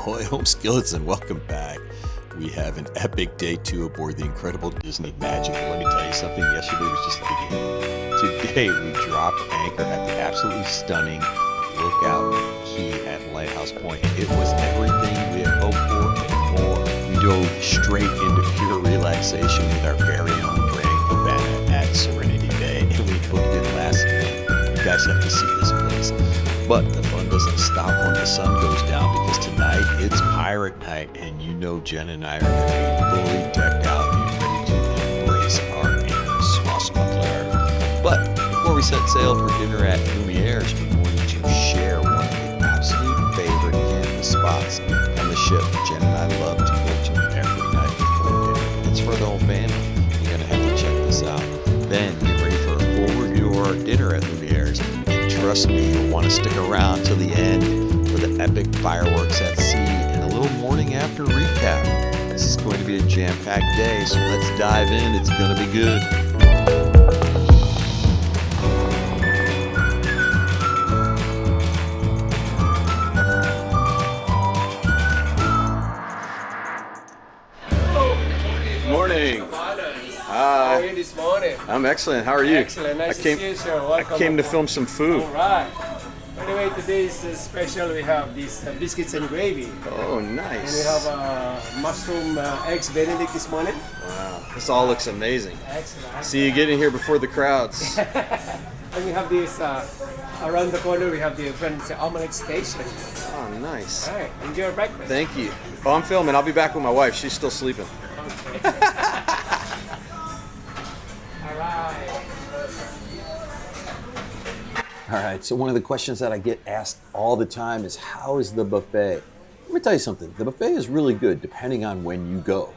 Ahoy, home skillets, and welcome back. We have an epic day 2 aboard the incredible Disney Magic. Let me tell you something, yesterday was just the beginning. Today we dropped anchor at the absolutely stunning Lookout Cay at Lighthouse Point. It was everything we had hoped for and more. We dove straight into pure relaxation with our very own Grand Cabana at Serenity Bay, and we booked it last minute. You guys have to see this place. But the fun doesn't stop when the sun goes down, because tonight it's pirate night, and you know Jen and I are going to be fully decked out and ready to embrace our inner swashbuckler. But before we set sail for dinner at Lumiere, we're going to share one of the absolute favorite campus spots on the ship. Jen and I love to go to every night before dinner. It's for the whole family. You're going to have to check this out. Then get ready for a full review of our dinner at Lumiere's. Trust me, you'll want to stick around till the end for the epic fireworks at sea and a little morning after recap. This is going to be a jam-packed day, so let's dive in. It's going to be good. Morning. How are you this morning? I'm excellent. How are you? Excellent. Nice to see you, sir. Welcome. I came to film some food. All right. Anyway, today is special. We have these biscuits and gravy. Oh, nice. And we have mushroom eggs Benedict this morning. Wow. This all looks amazing. Excellent. See you getting here before the crowds. And we have this around the corner. We have the omelette station. Oh, nice. All right. Enjoy your breakfast. Thank you. Oh, I'm filming. I'll be back with my wife. She's still sleeping. Okay. All right, so one of the questions that I get asked all the time is, how is the buffet? Let me tell you something. The buffet is really good depending on when you go.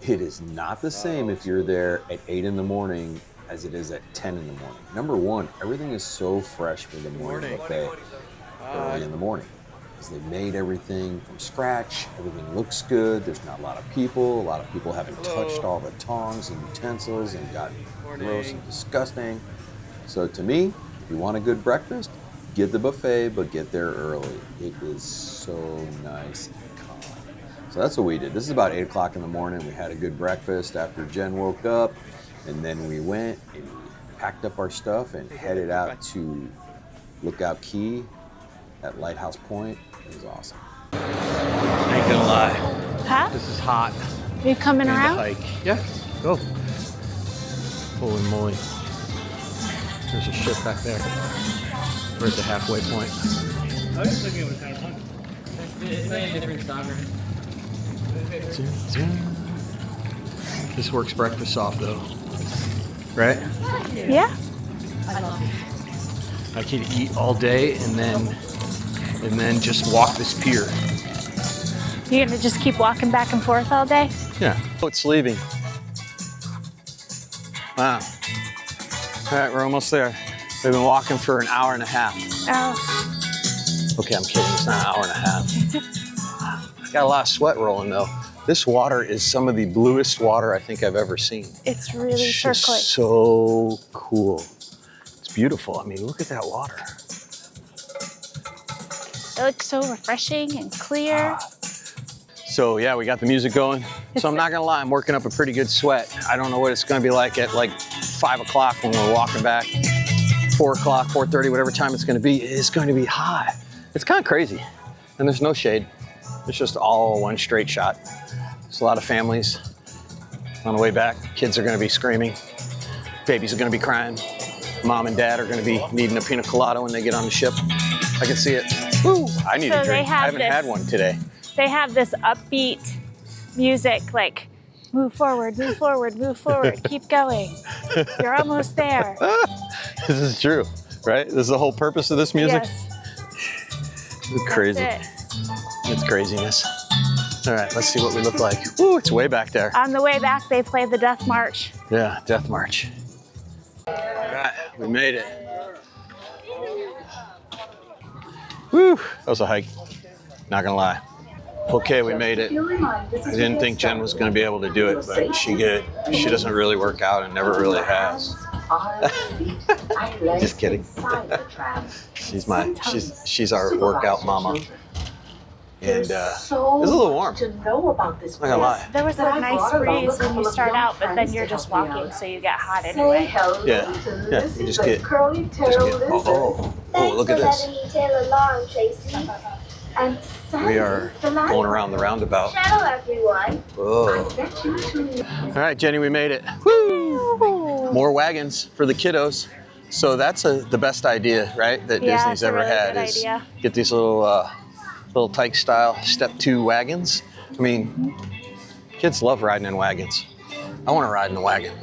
It is not the same if you're there at 8 in the morning as it is at 10 in the morning. Number one, everything is so fresh for the morning buffet early in the morning, because they made everything from scratch. Everything looks good. There's not a lot of people. A lot of people haven't touched all the tongs and utensils and gotten gross and disgusting. So to me, if you want a good breakfast, get the buffet, but get there early. It is so nice and calm. So that's what we did. This is about 8 o'clock in the morning. We had a good breakfast after Jen woke up, and then we went and we packed up our stuff and headed out to Lookout Cay at Lighthouse Point. It was awesome. I ain't gonna lie. Huh? This is hot. Are you coming around? Hike. Yeah, go. Holy moly. There's a ship back there. We're at the halfway point. I was thinking it was kind of fun. It's like a different soccer. This works breakfast off though, right? Yeah. I could eat all day and then just walk this pier. You're gonna just keep walking back and forth all day? Yeah. Oh, it's leaving. Wow. All right, we're almost there. We've been walking for an hour and a half. Oh. Okay, I'm kidding. It's not an hour and a half. I got a lot of sweat rolling though. This water is some of the bluest water I think I've ever seen. It's really It's just turquoise. so cool. It's beautiful. I mean, look at that water. It looks so refreshing and clear. So yeah, we got the music going. So I'm not gonna lie, I'm working up a pretty good sweat. I don't know what it's gonna be like at like 5 o'clock when we're walking back. 4 o'clock, 4:30, whatever time it's gonna be, it's going to be hot. It's kind of crazy. And there's no shade. It's just all one straight shot. There's a lot of families on the way back. Kids are gonna be screaming. Babies are gonna be crying. Mom and dad are gonna be needing a pina colada when they get on the ship. I can see it. Woo! I need a drink. I haven't had one today. They have this upbeat music, like, move forward, move forward, move forward, keep going. You're almost there. This is true, right? This is the whole purpose of this music? Yes. It's crazy. That's it. It's craziness. All right, let's see what we look like. Woo, it's way back there. On the way back, they play the Death March. Yeah, Death March. All right, we made it. Woo, that was a hike. Not gonna lie. Okay, we made it. I didn't think Jen was gonna be able to do it, but she did. She doesn't really work out and never really has. Just kidding. She's our workout mama. And it's a little warm. To know about this Not gonna lie. There was a nice breeze when you start out, but then you're just walking, so you get hot Say anyway. hello Yeah. to Yeah, Lizzie, you just the get- curly tail lizard. Oh, look at this. Thanks for letting me tail along, Tracy. And We are going around the roundabout. Hello, everyone. Whoa. bet you two All right, Jenny, we made it. Woo! More wagons for the kiddos. So that's the best idea, right? That Yeah, Disney's it's a ever really had good is idea. get these little tyke style step 2 wagons. I mean, kids love riding in wagons. I want to ride in a wagon.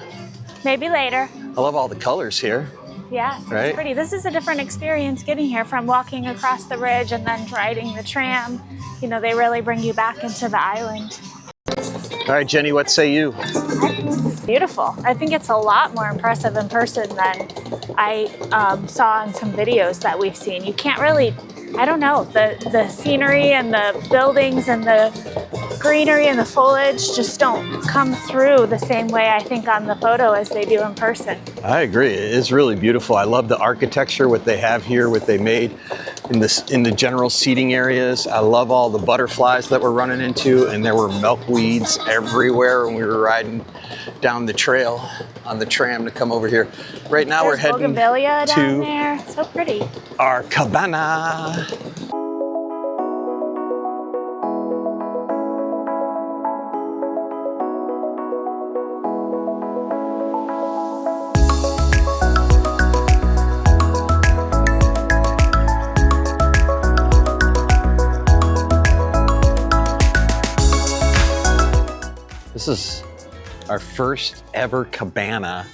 Maybe later. I love all the colors here. Yeah, it's Right? pretty. This is a different experience getting here from walking across the ridge and then riding the tram. You know, they really bring you back into the island. All right, Jenny, what say you? I think this is beautiful. I think it's a lot more impressive in person than I saw in some videos that we've seen. You can't really, I don't know, the scenery and the buildings and the greenery and the foliage just don't come through the same way I think on the photo as they do in person. I agree. It is really beautiful. I love the architecture, what they have here, what they made in the general seating areas. I love all the butterflies that we're running into, and there were milkweeds everywhere when we were riding down the trail on the tram to come over here. Right now we're There's heading bougainvillea down to there. It's so pretty. our cabana. This is our first ever cabana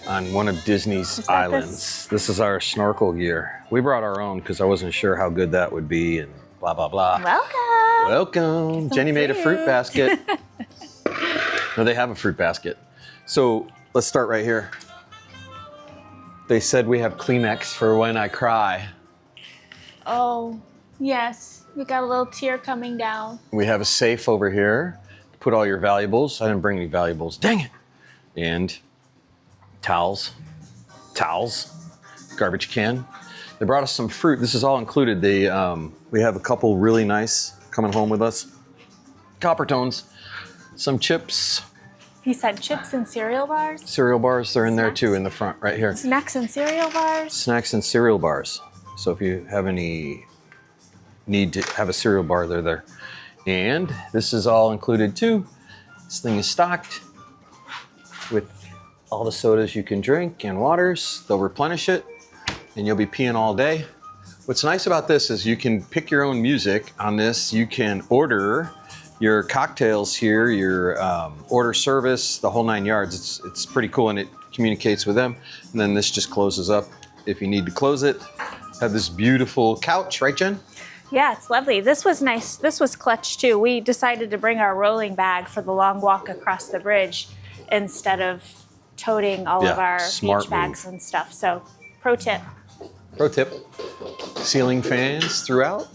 on one of Disney's Is that islands. This is our snorkel gear. We brought our own because I wasn't sure how good that would be and blah, blah, blah. Welcome. Welcome. Jenny made a fruit basket. No, they have a fruit basket. So let's start right here. They said we have Kleenex for when I cry. Oh, yes. We got a little tear coming down. We have a safe over here to put all your valuables. I didn't bring any valuables. Dang it. And towels, garbage can. They brought us some fruit. This is all included. We have a couple really nice coming home with us. Copper tones, some chips, He said chips and cereal bars. cereal bars. They're in there Snacks. too in the front right here. Snacks and cereal bars. Snacks and cereal bars. So if you have any need to have a cereal bar, they're there. And this is all included too. This thing is stocked with all the sodas you can drink and waters. They'll replenish it and you'll be peeing all day. What's nice about this is you can pick your own music on this. You can order your cocktails here, your order service, the whole 9 yards. It's pretty cool, and it communicates with them. And then this just closes up if you need to close it. Have this beautiful couch, right, Jen? Yeah, it's lovely. This was nice. This was clutch too. We decided to bring our rolling bag for the long walk across the bridge instead of toting all of Yeah, our smart beach bags move. and stuff. So, pro tip. Pro tip, ceiling fans throughout.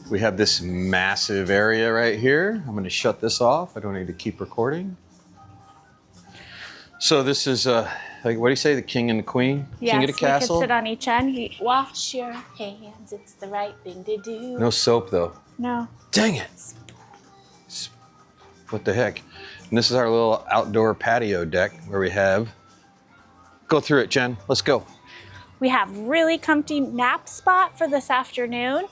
We have this massive area right here. I'm gonna shut this off. I don't need to keep recording. So this is, like, what do you say, the king and the queen? Yes, King of the castle? we could sit on each end. Wash your hands. It's the right thing to do. No soap though. No. Dang it. What the heck? And this is our little outdoor patio deck where we have, go through it, Jen, let's go. We have really comfy nap spot for this afternoon.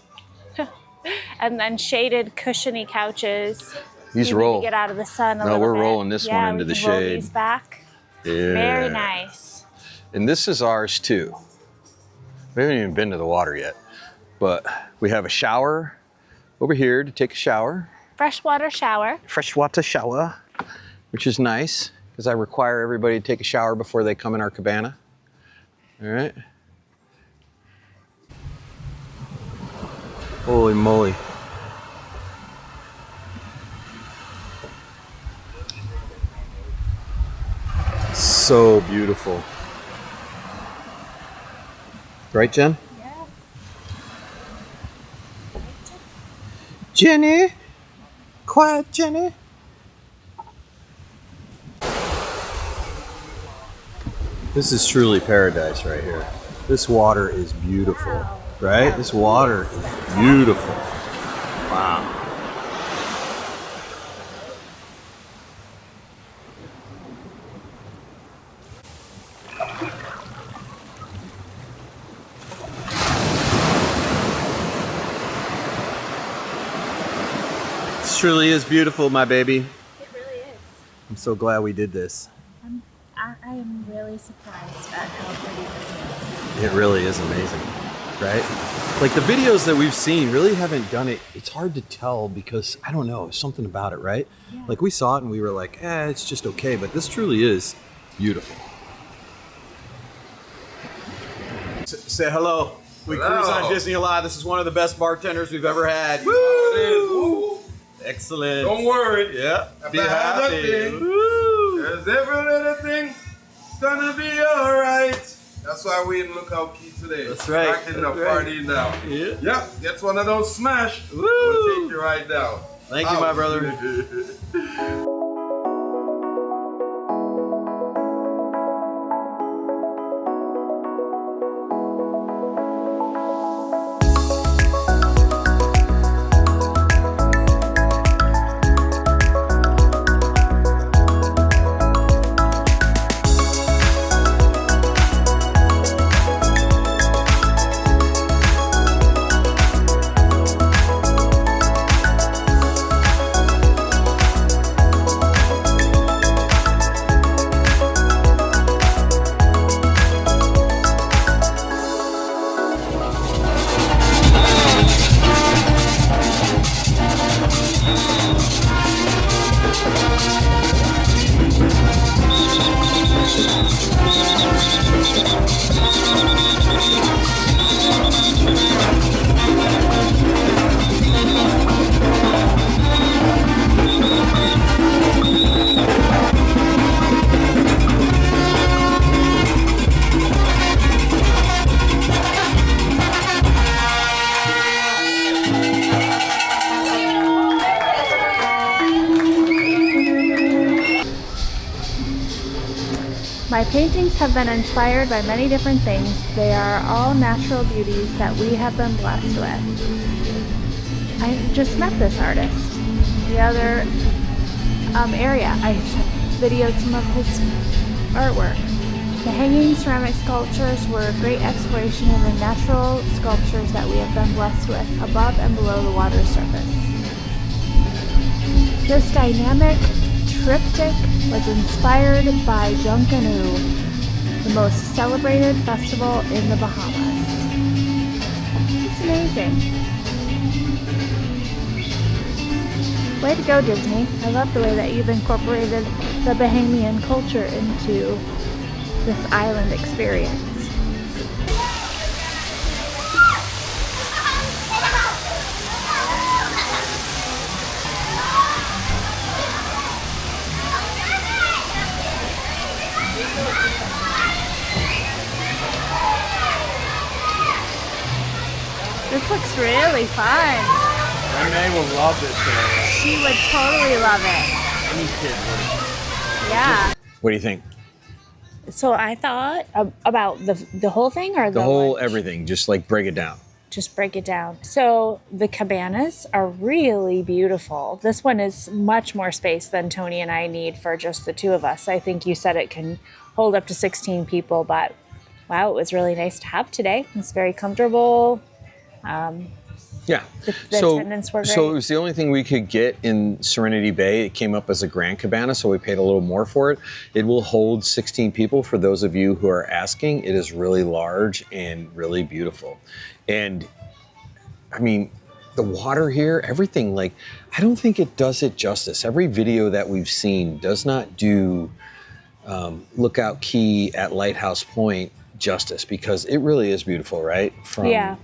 And then shaded cushiony couches. These Maybe roll. to get out of the sun a No, little we're bit. rolling this one into we the can roll shade. these back. Yeah. Very nice. And this is ours too. We haven't even been to the water yet, but we have a shower over here to take a shower. Freshwater shower. Freshwater shower, which is nice because I require everybody to take a shower before they come in our cabana. All right. Holy moly. So beautiful. Right, Jen? Yes. Jenny? Quiet, Jenny? This is truly paradise right here. This water is beautiful, right? This water is beautiful. Wow. truly is beautiful, my baby. It really is. I'm so glad we did this. I am really surprised at how pretty this is. It really is amazing, right? Like the videos that we've seen really haven't done it. It's hard to tell because I don't know, something about it, right? Yeah. Like we saw it and we were like, it's just okay. But this truly is beautiful. Say hello. We cruise on Disney Alive. This is one of the best bartenders we've ever had. Woo! Excellent. Don't worry. Yeah. Be About happy. nothing. Woo! There's every little thing gonna be alright. That's why we in Lookout Cay today. That's right. Rocking the party now. Yeah. Yep. Gets one of those smash. Woo! We'll take you right down. Thank you, my brother. My paintings have been inspired by many different things. They are all natural beauties that we have been blessed with. I just met this artist the other area. I videoed some of his artwork. The hanging ceramic sculptures were a great exploration of the natural sculptures that we have been blessed with above and below the water surface. This dynamic triptych was inspired by Junkanoo, the most celebrated festival in the Bahamas. It's amazing. Way to go, Disney. I love the way that you've incorporated the Bahamian culture into this island experience. This looks really fun. Renee will love this area. She would totally love it. Any kid would. Yeah. What do you think? So I thought about the whole thing or The whole lunch? everything. Just like break it down. Just break it down. So the cabanas are really beautiful. This one is much more space than Tony and I need for just the two of us. I think you said it can hold up to 16 people, but wow, it was really nice to have today. It's very comfortable. Yeah. The attendants were great. So it was the only thing we could get in Serenity Bay. It came up as a Grand Cabana, so we paid a little more for it. It will hold 16 people for those of you who are asking. It is really large and really beautiful. And I mean, the water here, everything, like, I don't think it does it justice. Every video that we've seen does not do Lookout Cay at Lighthouse Point justice because it really is beautiful, right? Yeah.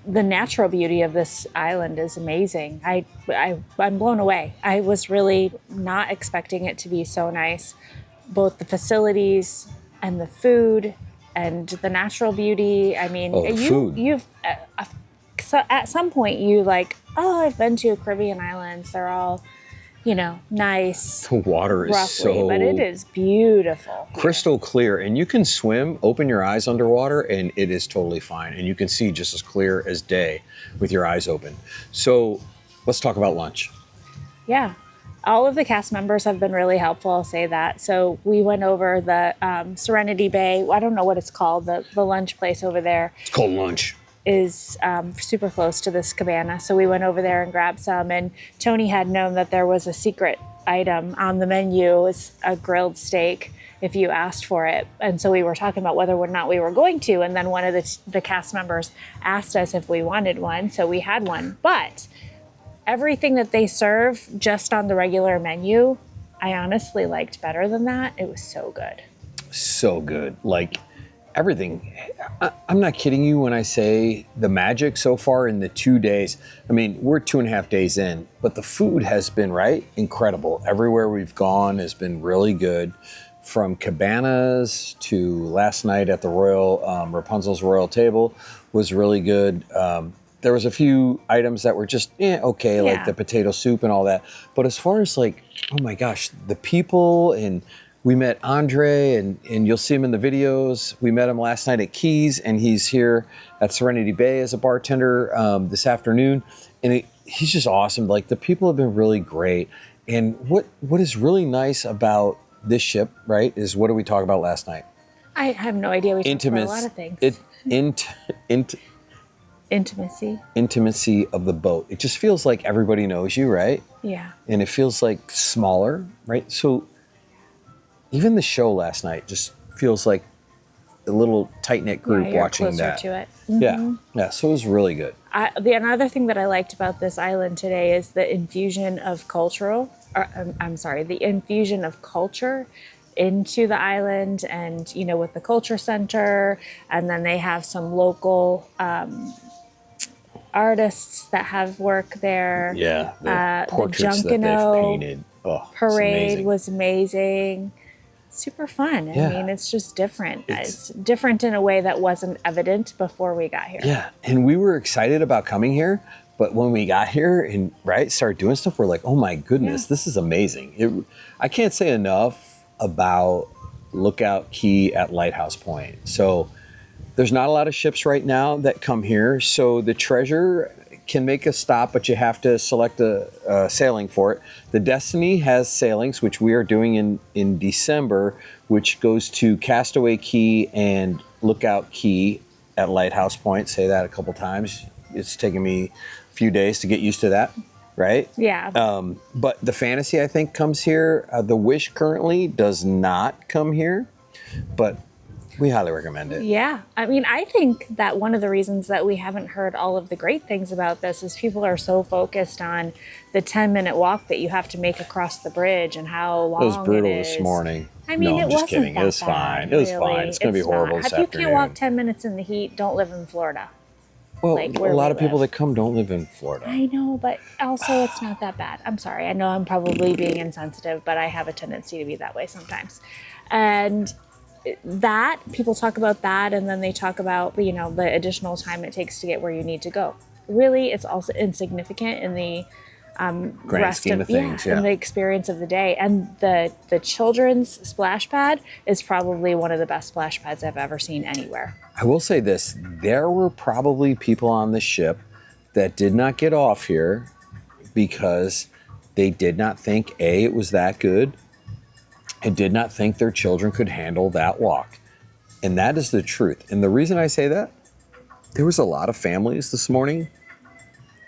The natural beauty of this island is amazing. I'm blown away. I was really not expecting it to be so nice. Both the facilities and the food and the natural beauty. I mean, you've so at some point you like, oh, I've been to Caribbean islands. They're all, you know, nice. The water is roughly, but it is beautiful. Crystal clear, and you can swim, open your eyes underwater, and it is totally fine. And you can see just as clear as day with your eyes open. So let's talk about lunch. Yeah. All of the cast members have been really helpful, I'll say that. So we went over the Serenity Bay, I don't know what it's called, the lunch place over there. It's called lunch. is super close to this cabana. So we went over there and grabbed some, and Tony had known that there was a secret item on the menu. It's a grilled steak if you asked for it. And so we were talking about whether or not we were going to, and then one of the cast members asked us if we wanted one, so we had one. But everything that they serve just on the regular menu, I honestly liked better than that. It was so good. So good. Like everything. I'm not kidding you when I say the magic so far in the 2 days. I mean, we're 2.5 days in, but the food has been incredible. Everywhere we've gone has been really good. From cabanas to last night at the Rapunzel's Royal Table was really good. There was a few items that were just okay, like the potato soup and all that. But as far as like, oh my gosh, the people, and we met Andre, and you'll see him in the videos. We met him last night at Keys, and he's here at Serenity Bay as a bartender this afternoon. And he's just awesome. Like, the people have been really great. And what is really nice about this ship, right, is what did we talk about last night? I have no idea. We talked about a lot of things. Intimacy of the boat. It just feels like everybody knows you, right? Yeah. And it feels like smaller, right? So even the show last night just feels like a little tight-knit group watching closer that. To it. Mm-hmm. Yeah. So it was really good. Another thing that I liked about this island today is the infusion of the infusion of culture into the island, and with the culture center, and then they have some local artists that have work there. Yeah, the portraits that they've painted. Parade was amazing. Super fun. I mean, it's just different. It's different in a way that wasn't evident before we got here. Yeah, and we were excited about coming here, but when we got here and started doing stuff, we're like, oh my goodness, this is amazing. I can't say enough about Lookout Cay at Lighthouse Point. So there's not a lot of ships right now that come here. So the Treasure can make a stop, but you have to select a sailing for it. The Destiny has sailings, which we are doing in December, which goes to Castaway Cay and Lookout Cay at Lighthouse Point. Say that a couple times. It's taken me a few days to get used to that, right? Yeah. But the Fantasy, I think, comes here. The Wish currently does not come here, but we highly recommend it. Yeah. I mean, I think that one of the reasons that we haven't heard all of the great things about this is people are so focused on the 10-minute walk that you have to make across the bridge and how long it is. It was brutal this morning. I mean, no, it I'm just wasn't kidding. that It was bad, fine. It was fine. It's going to be horrible this afternoon. If you can't walk 10 minutes in the heat, don't live in Florida. Well, a lot of people that come don't live in Florida. I know, but also it's not that bad. I'm sorry. I know I'm probably being insensitive, but I have a tendency to be that way sometimes. And that, people talk about that, and then they talk about, the additional time it takes to get where you need to go. Really, it's also insignificant in the grand scheme of things, in the experience of the day. And the children's splash pad is probably one of the best splash pads I've ever seen anywhere. I will say this, there were probably people on the ship that did not get off here because they did not think, A, it was that good, and did not think their children could handle that walk. And that is the truth. And the reason I say that, there was a lot of families this morning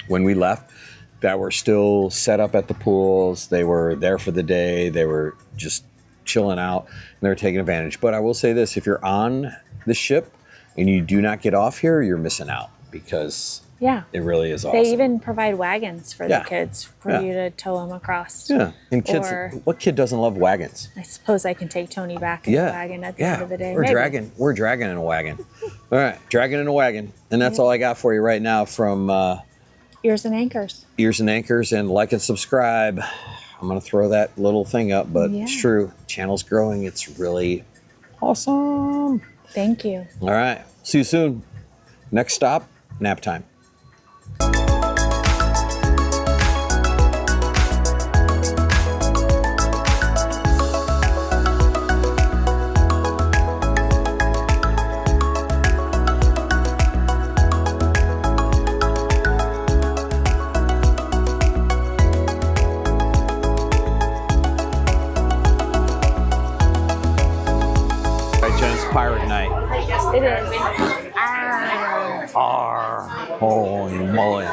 when we left that were still set up at the pools. They were there for the day. They were just chilling out, and they were taking advantage. But I will say this, if you're on the ship and you do not get off here, you're missing out, because it really is awesome. They even provide wagons for the kids for you to tow them across. Yeah, and kids, what kid doesn't love wagons? I suppose I can take Tony back in the wagon at the end of the day. We're dragging in a wagon. All right, dragging in a wagon. And that's all I got for you right now from Ears and Anchors. Ears and Anchors, and like and subscribe. I'm going to throw that little thing up, but it's true. Channel's growing. It's really awesome. Thank you. All right. See you soon. Next stop, nap time. Pirate night. It is. Arr. Holy moly.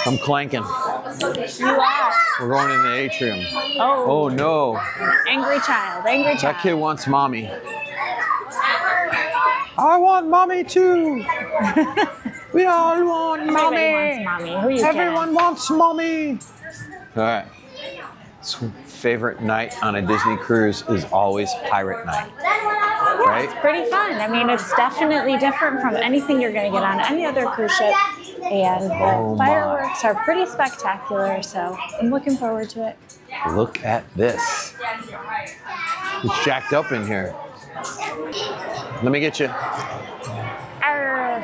I'm clanking. You are. We're going in the atrium. Oh. Oh no. Angry child. Angry child. That kid wants mommy. I want mommy too. We all want mommy. Everybody wants mommy. Who you Everyone wants mommy. All right. So, favorite night on a Disney cruise is always pirate night. Right? It's pretty fun. I mean, it's definitely different from anything you're going to get on any other cruise ship. And the fireworks are pretty spectacular, so I'm looking forward to it. Look at this. It's jacked up in here. Let me get you. Arr.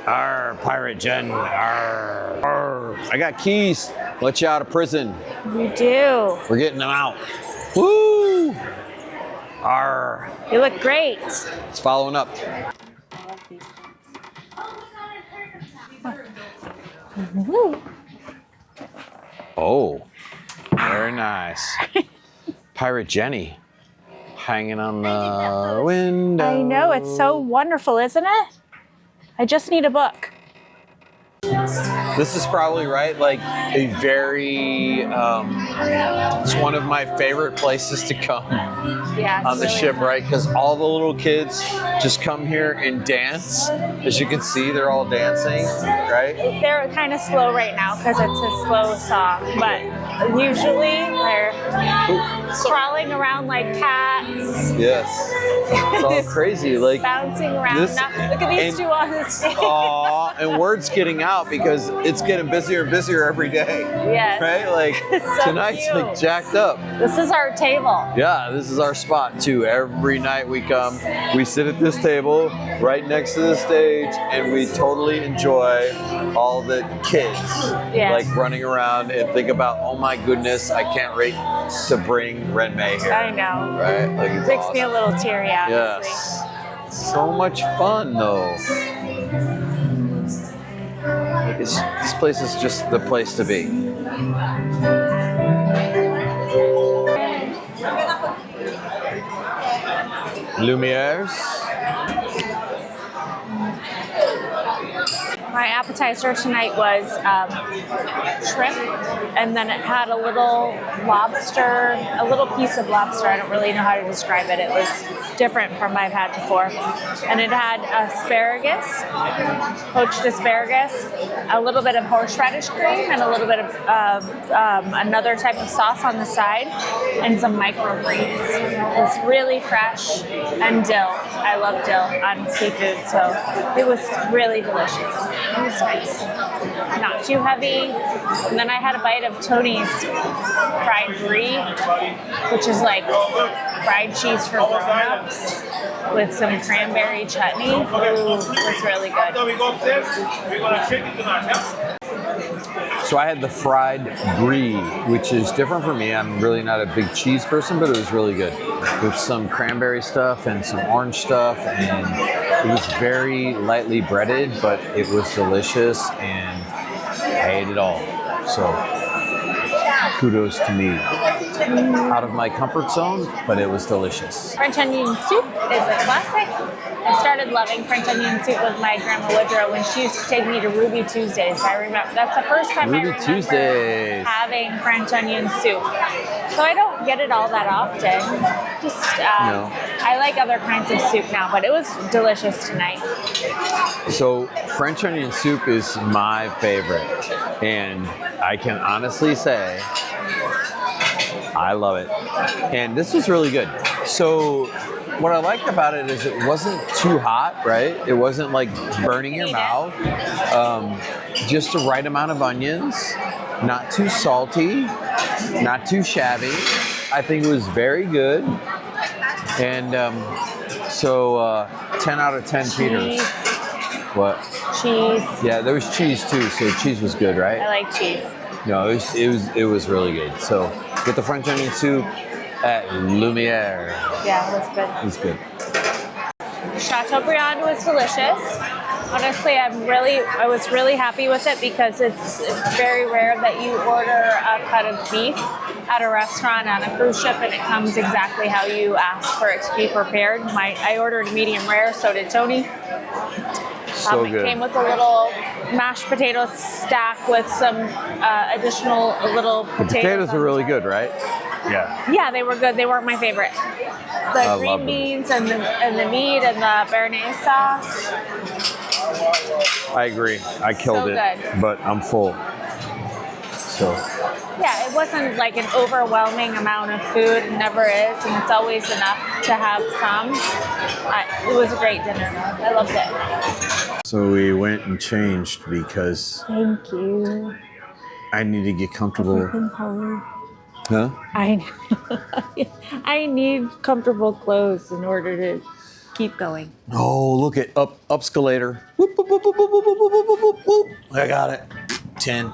Arr, Pirate Jen. Arr, arr. I got keys. Let you out of prison. You do. We're getting them out. Woo! Arr. You look great. It's following up. Oh, very nice. Pirate Jenny hanging on the window. I know, it's so wonderful, isn't it? I just need a book. This is probably right, like a very, it's one of my favorite places to come Yeah, on the ship, right? Because all the little kids just come here and dance. As you can see, they're all dancing, right? They're kind of slow right now because it's a slow song, but usually they're crawling around like cats. Yes. It's all crazy, like bouncing around. this- Now, look at these two on the stage. Aw, and word's getting out because it's getting busier and busier every day. Yes. Right? Like So tonight's cute. like jacked up. This is our table. Yeah, this is our spot too. Every night we come, we sit at this table right next to the stage and we totally enjoy all the kids Yes. like running around and think about, oh my goodness, I can't wait to bring Ren May here. I know. Right? Like it's Makes awesome. me a little teary, honestly. Yes. So much fun though. Like this place is just the place to be. Lumiere's. My appetizer tonight was shrimp, and then it had a little lobster, a little piece of lobster. I don't really know how to describe it. It was different from I've had before. And it had asparagus, poached asparagus, a little bit of horseradish cream, and a little bit of another type of sauce on the side, and some microgreens. It was really fresh, and dill. I love dill on seafood, so it was really delicious. It was nice. Not too heavy. And then I had a bite of Tony's fried brie, which is like fried cheese for grown-ups with some cranberry chutney. Ooh, it was really good. So I had the fried brie, which is different for me. I'm really not a big cheese person, but it was really good. With some cranberry stuff and some orange stuff, and it was very lightly breaded, but it was delicious, and I ate it all. So kudos to me. Out of my comfort zone, but it was delicious. French onion soup is a classic. I started loving French onion soup with my grandma Woodrow when she used to take me to Ruby Tuesdays. I remember that's the first time I Ruby remember Tuesdays. having French onion soup. So I don't get it all that often. Just No. I like other kinds of soup now, but it was delicious tonight. So French onion soup is my favorite, and I can honestly say I love it. And this was really good. So what I liked about it is it wasn't too hot, right? It wasn't like burning your mouth. Just the right amount of onions, not too salty, not too shabby. I think it was very good. And 10 out of 10 Peters. What? Cheese. Yeah, there was cheese too, so cheese was good, right? I like cheese. No, it was really good. So get the French onion soup at Lumiere. Yeah, it was good. It was good. Chateaubriand was delicious. Honestly, I was really happy with it because it's very rare that you order a cut of beef at a restaurant on a cruise ship and it comes exactly how you asked for it to be prepared. I ordered medium rare, so did Tony. So It good. came with a little mashed potato stack with some additional little potatoes. Potatoes are really good, right? Yeah. Yeah, they were good. They weren't my favorite. The love green them. beans and the meat and the béarnaise sauce. I agree. I killed So it, good. but I'm full. So Yeah, it wasn't like an overwhelming amount of food. It never is, and it's always enough to have some. It was a great dinner. I loved it. So we went and changed because Thank you. I need to get comfortable. Huh? I need comfortable clothes in order to keep going. Oh, look at upscalator. Whoop, whoop, whoop, whoop, whoop, whoop, whoop, whoop, whoop, whoop. I got it. 10.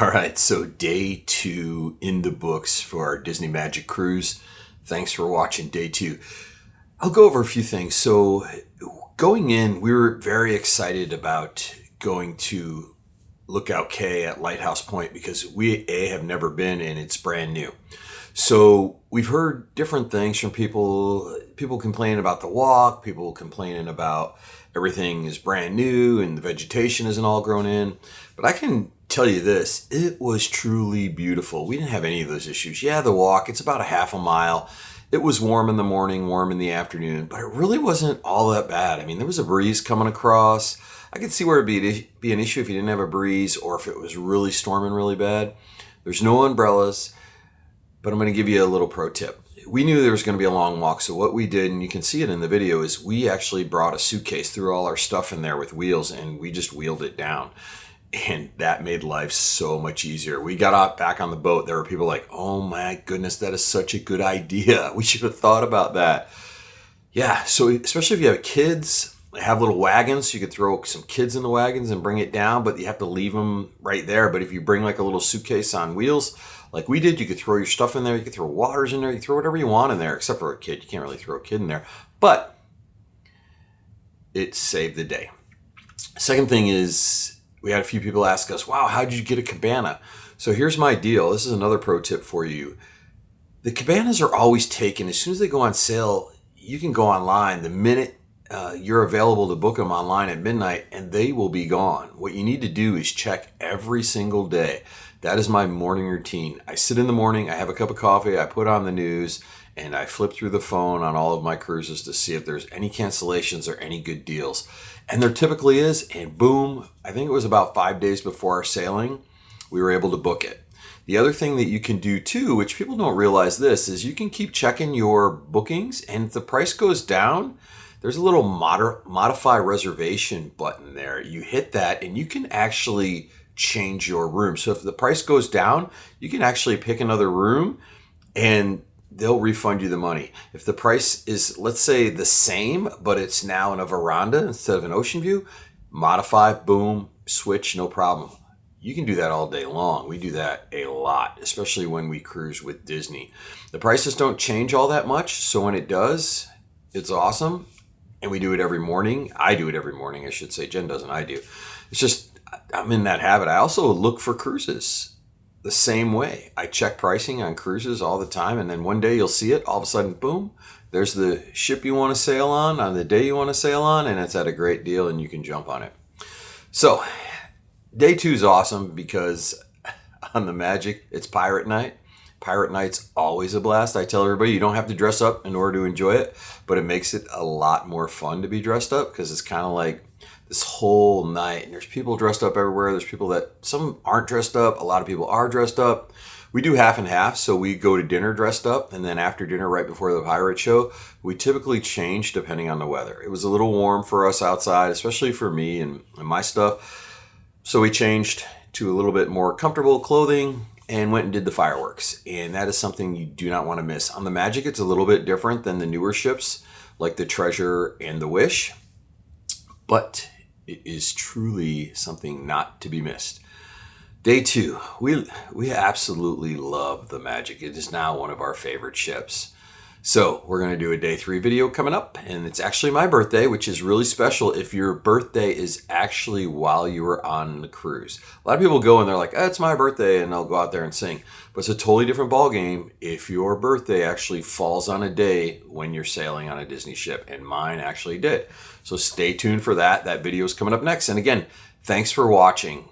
All right, so day 2 in the books for our Disney Magic Cruise. Thanks for watching day 2. I'll go over a few things. So going in, we were very excited about going to Lookout Cay at Lighthouse Point because we have never been and it's brand new. So we've heard different things from people complaining about the walk, people complaining about everything is brand new and the vegetation isn't all grown in. But I can tell you this, it was truly beautiful. We didn't have any of those issues. Yeah, the walk, it's about a half a mile. It was warm in the morning, warm in the afternoon, but it really wasn't all that bad. I mean, there was a breeze coming across. I could see where it'd be an issue if you didn't have a breeze or if it was really storming really bad. There's no umbrellas, but I'm going to give you a little pro tip. We knew there was going to be a long walk, so what we did, and you can see it in the video, is we actually brought a suitcase, threw all our stuff in there with wheels, and we just wheeled it down. And that made life so much easier. We got out back on the boat. There were people like, oh my goodness, that is such a good idea. We should have thought about that. Yeah, so especially if you have kids, they have little wagons. So you could throw some kids in the wagons and bring it down, but you have to leave them right there. But if you bring like a little suitcase on wheels, like we did, you could throw your stuff in there. You could throw waters in there. You could throw whatever you want in there, except for a kid. You can't really throw a kid in there. But it saved the day. Second thing is, we had a few people ask us, wow, how did you get a cabana? So here's my deal. This is another pro tip for you. The cabanas are always taken. As soon as they go on sale, you can go online the minute you're available to book them online at midnight, and they will be gone. What you need to do is check every single day. That is my morning routine. I sit in the morning, I have a cup of coffee, I put on the news, and I flip through the phone on all of my cruises to see if there's any cancellations or any good deals. And there typically is, and boom, I think it was about 5 days before our sailing, we were able to book it. The other thing that you can do too, which people don't realize this, is you can keep checking your bookings, and if the price goes down, there's a little modify reservation button there. You hit that and you can actually change your room. So if the price goes down, you can actually pick another room and they'll refund you the money. If the price is, let's say, the same, but it's now in a veranda instead of an ocean view, modify, boom, switch, no problem. You can do that all day long. We do that a lot, especially when we cruise with Disney. The prices don't change all that much, so when it does, it's awesome. And we do it every morning. I do it every morning, I should say. Jen doesn't, I do. It's just, I'm in that habit. I also look for cruises the same way. I check pricing on cruises all the time, and then one day you'll see it, all of a sudden, boom, there's the ship you want to sail on the day you want to sail on, and it's at a great deal and you can jump on it. So day 2 is awesome because on the Magic, it's pirate night. Pirate night's always a blast. I tell everybody you don't have to dress up in order to enjoy it, but it makes it a lot more fun to be dressed up because it's kind of like this whole night, and there's people dressed up everywhere. There's people that some aren't dressed up. A lot of people are dressed up. We do half and half, so we go to dinner dressed up, and then after dinner, right before the pirate show, we typically change depending on the weather. It was a little warm for us outside, especially for me and my stuff, so we changed to a little bit more comfortable clothing and went and did the fireworks, and that is something you do not want to miss. On the Magic, it's a little bit different than the newer ships, like the Treasure and the Wish, but it is truly something not to be missed. Day 2, we absolutely love the Magic. It is now one of our favorite ships. So we're going to do a day 3 video coming up, and it's actually my birthday, which is really special if your birthday is actually while you were on the cruise. A lot of people go and they're like, oh, it's my birthday, and they'll go out there and sing. But it's a totally different ball game if your birthday actually falls on a day when you're sailing on a Disney ship, and mine actually did. So stay tuned for that. That video is coming up next. And again, thanks for watching.